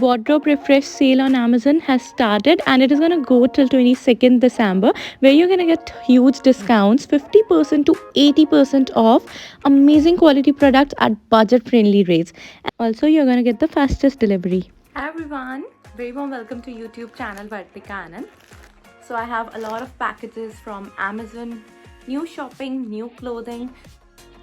wardrobe refresh sale on Amazon has started, and it is going to go till 22nd December, where you're going to get huge discounts, 50% to 80% off, amazing quality products at budget friendly rates. Also, you're going to get the fastest delivery. Hi everyone, very warm welcome to YouTube channel Vartika Anand. So I have a lot of packages from Amazon, new shopping, new clothing,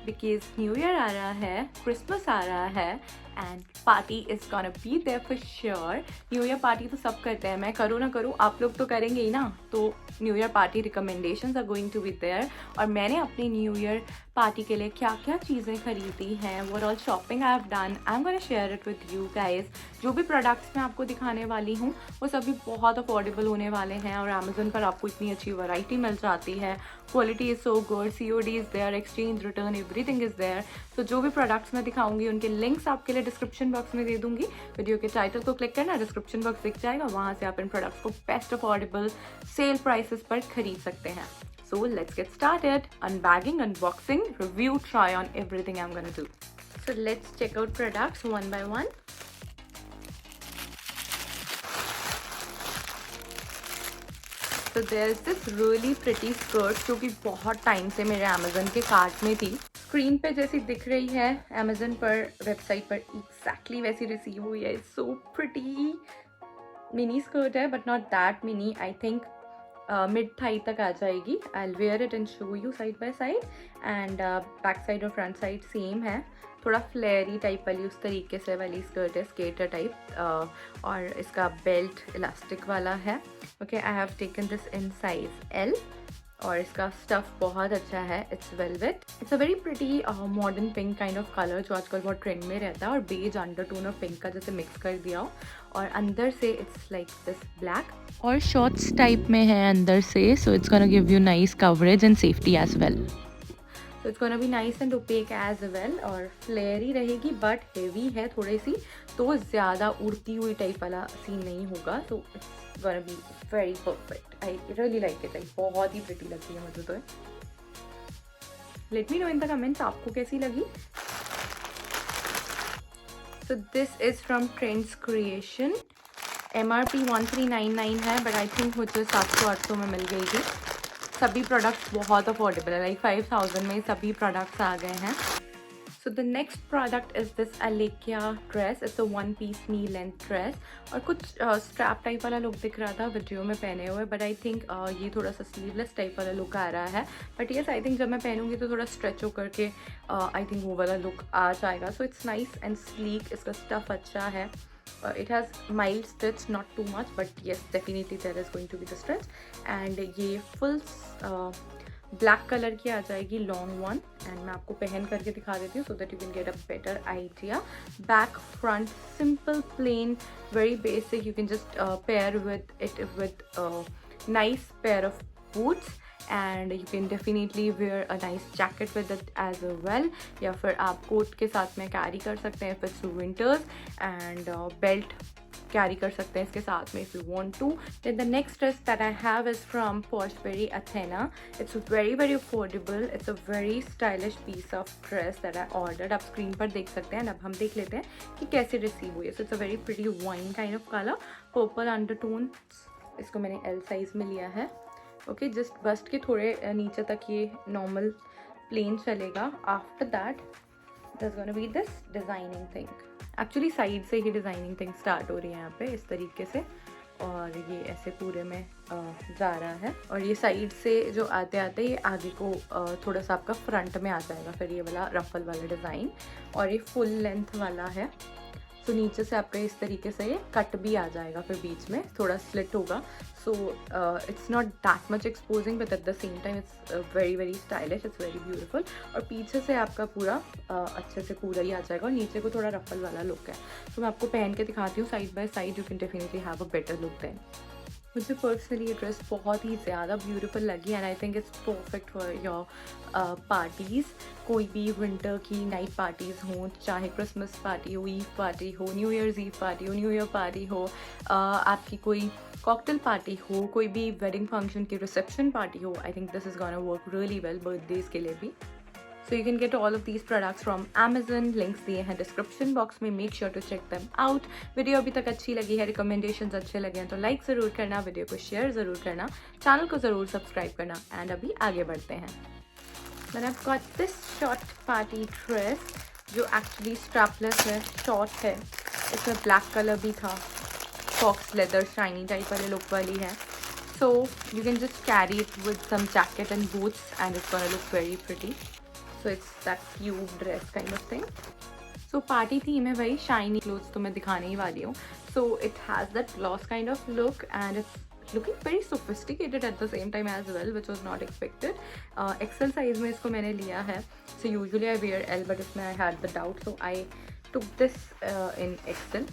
because New Year आ रहा है, Christmas आ रहा है, and party is gonna be there for sure. New Year party तो सब करते हैं, मैं करूँ ना करूँ आप लोग तो करेंगे ही ना, तो New Year party recommendations are going to be there. और मैंने अपनी New Year पार्टी के लिए क्या क्या चीज़ें खरीदी हैं, what all shopping I have done, I'm gonna share it with you guys. जो भी प्रोडक्ट्स मैं आपको दिखाने वाली हूँ वो सभी बहुत अफोर्डेबल होने वाले हैं और अमेजोन पर आपको इतनी अच्छी वैरायटी मिल जाती है. Quality is so good, COD is there, exchange return everything is there. तो जो भी प्रोडक्ट्स मैं दिखाऊंगी उनके लिंक्स आपके लिए डिस्क्रिप्शन बॉक्स में दे दूंगी. वीडियो के टाइटल को क्लिक करना, डिस्क्रिप्शन बॉक्स दिख जाएगा, वहाँ से आप इन प्रोडक्ट्स को बेस्ट अफोर्डेबल सेल प्राइसेस पर खरीद सकते हैं. So let's get started. Unbagging, unboxing, review, try on everything I'm gonna do. So let's check out products one by one. So there's this really pretty skirt जो कि बहुत time से मेरे Amazon के कार्ट में थी. स्क्रीन पे जैसी दिख रही है Amazon पर, वेबसाइट पर exactly वैसी रिसीव हुई है. It's so pretty. Mini skirt है but not that mini. I think mid thigh तक आ जाएगी. I will wear it and show you side by side. And back side और फ्रंट साइड सेम है. थोड़ा फ्लेयरी टाइप वाली उस तरीके से वाली स्कर्ट है, स्केटर टाइप. और इसका बेल्ट इलास्टिक वाला है. Okay, I have taken this in size L. और इसका स्टफ़ बहुत अच्छा है. It's velvet. It's a very pretty modern pink kind of colour जो आजकल बहुत ट्रेंड में रहता है, और बेज अंडरटोन और पिंक का जैसे मिक्स कर दिया हो. और अंदर से इट्स लाइक दिस ब्लैक और शॉर्ट्स टाइप में है अंदर से, so it's gonna give you nice coverage and safety as well. तो it's gonna be nice and opaque as well. और फ्लेयरी रहेगी बट हेवी है थोड़ी सी, तो ज़्यादा उड़ती हुई टाइप वाला सीन नहीं होगा. तो it's gonna be very perfect. I really like it. बहुत ही प्रिटी लगती है मुझे तो. Let me know in the comments आपको कैसी लगी. So this is from trends creation. MRP 1399 है, बट आई थिंक मुझे 700-800 में मिल गई थी. सभी प्रोडक्ट्स बहुत अफोर्डेबल है, लाइक 5000 में सभी प्रोडक्ट्स आ गए हैं. So the next product is this Alekya dress. It's a 1 piece knee length dress. और कुछ स्ट्रैप टाइप वाला लुक दिख रहा था वीडियो में पहने हुए, बट आई थिंक ये थोड़ा सा स्लीवलेस टाइप वाला लुक आ रहा है. बट येस, आई थिंक जब मैं पहनूंगी तो थोड़ा स्ट्रेच होकर के आई थिंक वो वाला लुक आ जाएगा. So it's nice and sleek. इसका स्टफ़ अच्छा है. It has mild stretch, not too much, but yes, definitely there is going to be the stretch. And ये full black color की आ जाएगी, long one. And मैं आपको पहन करके दिखा देती हूँ so that you can get a better idea. Back, front, simple, plain, very basic. You can just pair with it with a nice pair of boots. And you can definitely wear a nice jacket with it as well. या फिर आप coat के साथ में carry कर सकते हैं if it's winters. And belt carry कर सकते हैं इसके साथ में if you want to. Then the next dress that I have is from PoshBery Athena. It's very affordable. It's a very stylish piece of dress that I ordered. आप screen पर देख सकते हैं. अब हम देख लेते हैं कि कैसे रिसीव हुई है. So it's a very pretty wine kind of color. Purple undertone. इसको मैंने L साइज़ में लिया है. ओके, जस्ट बस्ट के थोड़े नीचे तक ये नॉर्मल प्लेन चलेगा. After that there's gonna be this designing thing. Actually side से ही डिज़ाइनिंग थिंग स्टार्ट हो रही है यहाँ पे इस तरीके से, और ये ऐसे पूरे में जा रहा है. और ये साइड से जो आते आते ये आगे को थोड़ा सा आपका फ्रंट में आ जाएगा फिर ये वाला रफल वाला डिज़ाइन. और ये फुल लेंथ वाला है. तो नीचे से आपका इस तरीके से ये कट भी आ जाएगा, फिर बीच में थोड़ा स्लिट होगा. So it's not that much exposing, but at the same time it's very stylish. It's very beautiful. और पीछे से आपका पूरा अच्छे से पूरा ही आ जाएगा, और नीचे को थोड़ा रफल वाला लुक है. तो मैं आपको पहन के दिखाती हूँ side by side. You can definitely have a better look then. मुझे पर्सनली ये ड्रेस बहुत ही ज़्यादा ब्यूटीफुल लगी. And I think it's perfect for your parties. कोई भी विंटर की नाइट पार्टीज़ हों, चाहे क्रिसमस पार्टी हो, ईव पार्टी हो, न्यू ईयर्स ईव पार्टी हो, न्यू ईयर पार्टी हो, आपकी कोई कॉकटेल पार्टी हो, कोई भी वेडिंग फंक्शन की रिसेप्शन पार्टी हो, I think this is gonna work really well. Birthdays के लिए भी. So you can get all of these products from Amazon. Links दिए हैं description box में. Make sure to check them out. Video अभी तक अच्छी लगी है, recommendations अच्छे लगे हैं तो लाइक ज़रूर करना, वीडियो को शेयर ज़रूर करना, चैनल को ज़रूर सब्सक्राइब करना. एंड अभी आगे बढ़ते हैं. Then I've got this short party dress जो actually strapless है, short है. इसमें black color भी था. Fox leather shiny type वाले look वाली है. So you can just carry it with some jacket and boots and it's gonna look very pretty. So it's that cute dress kind of thing. So party theme है भाई, shiny clothes तो मैं दिखाने ही वाली हूँ. So it has that gloss kind of look and it's looking very sophisticated at the same time as well, which was not expected. XL size में इसको मैंने लिया है. So usually I wear L but इसमें I had the doubt, so I took this in XL.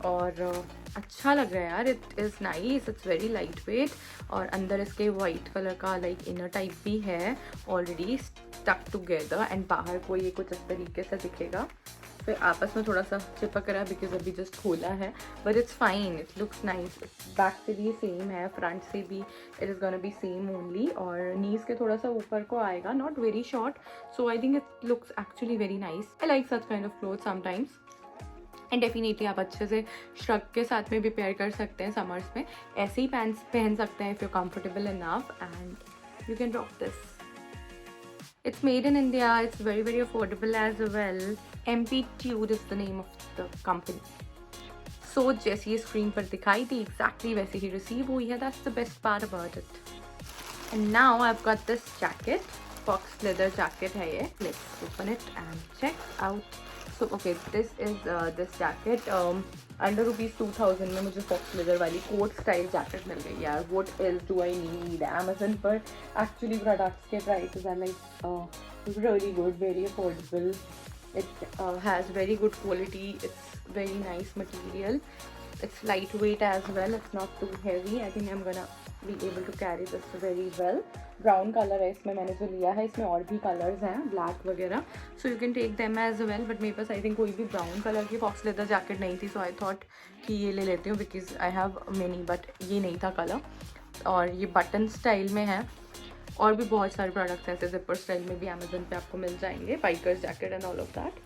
और अच्छा लग रहा है यार. It is nice, it's very light weight. और अंदर इसके वाइट कलर का लाइक इनर टाइप भी है ऑलरेडी स्टक टुगेदर. एंड बाहर को ये कुछ इस तरीके से दिखेगा. फिर आपस में थोड़ा सा चिपक रहा है बिकॉज अभी जस्ट खोला है, but it's fine, it looks nice. Back से भी सेम है, फ्रंट से भी it is gonna be same only. और नीज के थोड़ा सा ऊपर को आएगा, not very short. So I think it looks actually very nice. I like such kind of cloth sometimes. And definitely आप अच्छे से श्रग के साथ में भी पेयर कर सकते हैं समर्स में. ऐसे ही पैंट्स पहन सकते हैं if you comfortable enough and you can rock this. It's made in India. It's very very affordable as well. Amplitude is the name of the company. So जैसी ये स्क्रीन पर दिखाई थी exactly वैसे ही रिसीव हुई है. That's the best part about it. And now I've got this jacket. Fox leather jacket है ये. Let's open it and check out. So okay, this is this jacket. Under ₹2000 में मुझे Fox leather वाली coat style jacket मिल गई यार. What else do I need? Amazon पर actually products के prices are like really good, very affordable. It has very good quality. It's very nice material. It's lightweight as well. It's not too heavy. I think I'm gonna be able to carry this very well. Brown colour है इसमें मैंने जो लिया है. इसमें और भी colours हैं ब्लैक वगैरह, so you can take them as well. But मेरे पास आई थिंक कोई भी ब्राउन कलर की फॉक्स लेदर जैकेट नहीं थी, सो आई थॉट कि ये ले लेती हूँ because I have many, but ये नहीं था कलर. और ये बटन स्टाइल में है. और भी बहुत सारे प्रोडक्ट्स ऐसे जिपर स्टाइल में भी अमेजोन पे आपको मिल जाएंगे. Bikers jacket and all of that.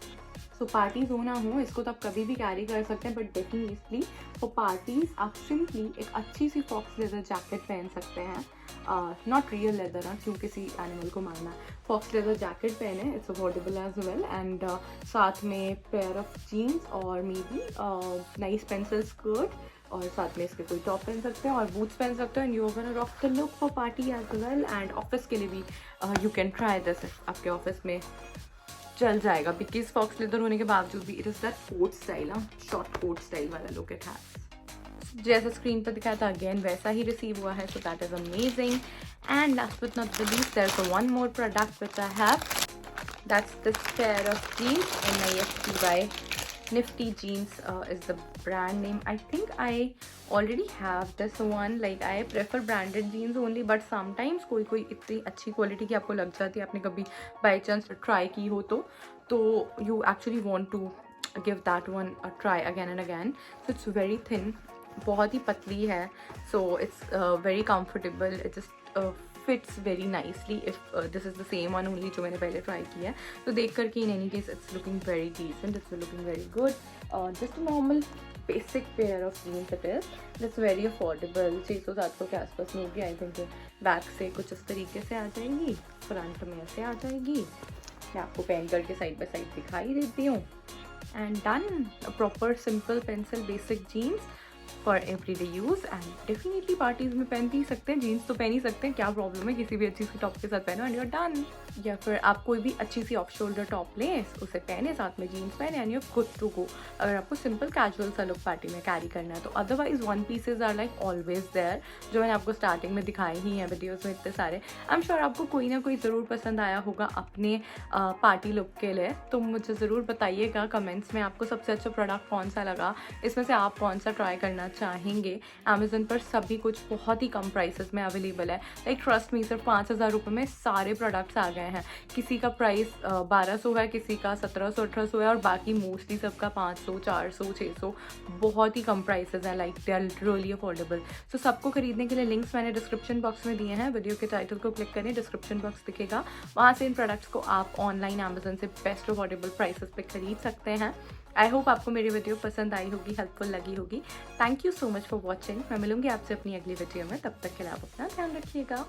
So parties हो ना हो, इसको तो आप कभी भी कैरी कर सकते हैं. बट डेफिनेटली फॉर पार्टीज़ आप सिंपली एक अच्छी सी फॉक्स लेदर जैकेट पहन सकते हैं. नॉट रियल लेदर ना, क्यों किसी एनिमल को मारना है. फॉक्स लेदर जैकेट पहने, it's affordable as well. And साथ में पेयर ऑफ जीन्स और maybe nice pencil skirt. और साथ में इसके कोई टॉप पहन सकते हैं और बूट्स पहन सकते हैं. And you are gonna rock the look for party as well. And office के लिए भी यू कैन ट्राई दिस. आपके ऑफिस में चल जाएगा बिकॉज फॉक्स लेदर होने के बावजूद भी it is that coat style, short coat style वाला लुक इट हैज़. जैसा स्क्रीन पर दिखाया था अगेन वैसा ही रिसीव हुआ है. So that is amazing. And last but not the least, there is one more product which I have. That's this pair of jeans. NIFTY. NIFTY jeans is the brand name. I think I already have this one. Like I prefer branded jeans only, but sometimes कोई इतनी अच्छी quality की आपको लग जाती है, आपने कभी बाई चांस ट्राई की हो तो you actually want to give that one a try again and again. So it's very thin, बहुत ही पतली है. So it's very comfortable. It just fits very nicely if this is the same one only जो मैंने पहले try किया है. तो देख करके in any case it's looking very decent. It's looking very good. Just a normal basic pair of jeans it is. It's very affordable. 600-700 के आसपास में होगी. आई थिंक बैक से कुछ इस तरीके से आ जाएगी, फ्रंट में ऐसे आ जाएगी. मैं आपको पहन करके साइड बाई साइड दिखाई देती हूँ. And done. Proper simple pencil basic jeans for every day use. And definitely parties में पहन ही सकते हैं. जीन्स तो पहन ही सकते हैं, क्या प्रॉब्लम है. किसी भी अच्छी सी टॉप के साथ पहनो एंड यू आर डन. या फिर आप कोई भी अच्छी सी ऑफ शोल्डर टॉप लें, उसे पहने, साथ में जीन्स पहने and you are good to go. अगर आपको सिंपल कैजुअल सा लुक पार्टी में कैरी करना है तो otherwise one pieces are like always there, जो मैंने आपको स्टार्टिंग में दिखाए ही हैं वीडियोज़ में इतने सारे. आई एम श्योर आपको कोई ना कोई ज़रूर पसंद आया होगा अपने पार्टी लुक के लिए. तो मुझे ज़रूर बताइएगा कमेंट्स में आपको सबसे अच्छा प्रोडक्ट कौन सा लगा, इसमें से आप कौन सा ट्राई करना करना चाहेंगे, अमेज़न पर सभी कुछ बहुत ही कम प्राइसेस में अवेलेबल है। लाइक ट्रस्ट मी, सिर्फ 5,000 रुपये में सारे प्रोडक्ट्स आ गए हैं। किसी का प्राइस 1200 है, किसी का 1700-1800 है और बाकी मोस्टली सबका 500, 400, 600, बहुत ही कम प्राइसेस हैं। Like they are really affordable. So सबको खरीदने के लिए लिंक्स मैंने डिस्क्रिप्शन बॉक्स में दिए हैं। वीडियो के टाइटल को क्लिक करें, डिस्क्रिप्शन बॉक्स दिखेगा, वहाँ से इन प्रोडक्ट्स को आप ऑनलाइन अमेज़न से बेस्ट अफोर्डेबल प्राइसेस पे खरीद सकते हैं। आई होप आपको मेरी वीडियो पसंद आई होगी, हेल्पफुल लगी होगी। Thank you so much for watching. मैं मिलूंगी आपसे अपनी अगली वीडियो में, तब तक के लिए आप अपना ध्यान रखिएगा।